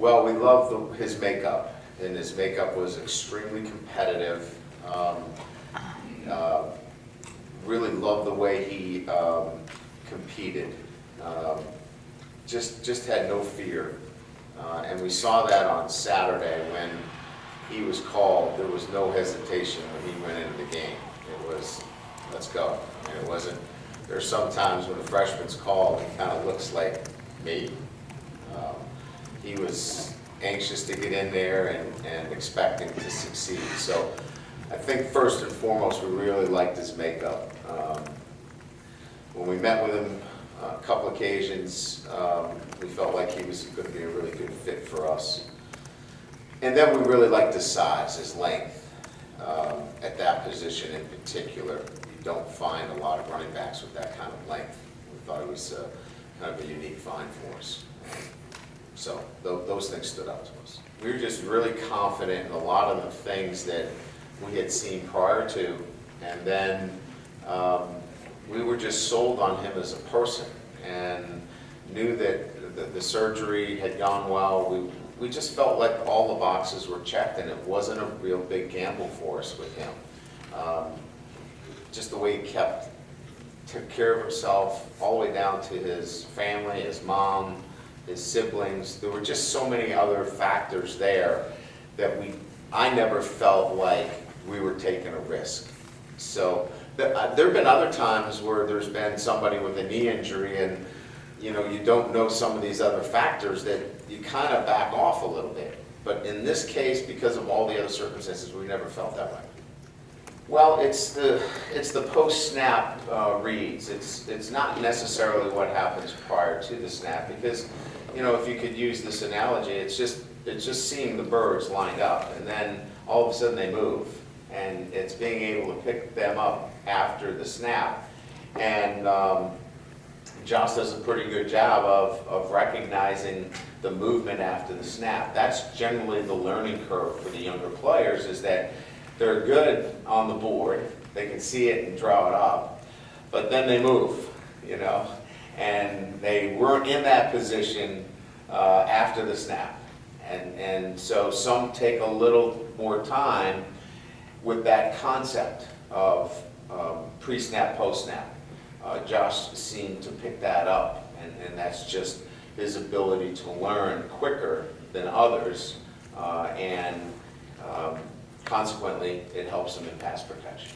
Well, we loved his makeup, and his makeup was extremely competitive. Really loved the way he competed. Just had no fear. And we saw that on Saturday when he was called. There was no hesitation when he went into the game. It was, let's go. And it wasn't, there's sometimes when a freshman's called, he kind of looks like me. He was anxious to get in there and expecting to succeed. So I think first and foremost, we really liked his makeup. When we met with him a couple occasions, we felt like he was going to be a really good fit for us. And then we really liked his size, his length. At that position in particular, you don't find a lot of running backs with that kind of length. We thought it was kind of a unique find for us. So those things stood out to us. We were just really confident in a lot of the things that we had seen prior to, and then we were just sold on him as a person and knew that the surgery had gone well. We just felt like all the boxes were checked, and it wasn't a real big gamble for us with him. Just the way he took care of himself all the way down to his family, his mom, his siblings. There were just so many other factors there that I never felt like we were taking a risk. So there have been other times where there's been somebody with a knee injury and you don't know some of these other factors that you kind of back off a little bit. But in this case, because of all the other circumstances, we never felt that way. Well, it's the post-snap reads. It's not necessarily what happens prior to the snap, because if you could use this analogy, it's just seeing the birds lined up, and then all of a sudden they move, and it's being able to pick them up after the snap. And Josh does a pretty good job of recognizing the movement after the snap. That's generally the learning curve for the younger players, is that they're good on the board, they can see it and draw it up, but then they move, and they weren't in that position after the snap. And so some take a little more time with that concept of pre-snap, post-snap. Josh seemed to pick that up, and that's just his ability to learn quicker than others, and consequently, it helps him in pass protection.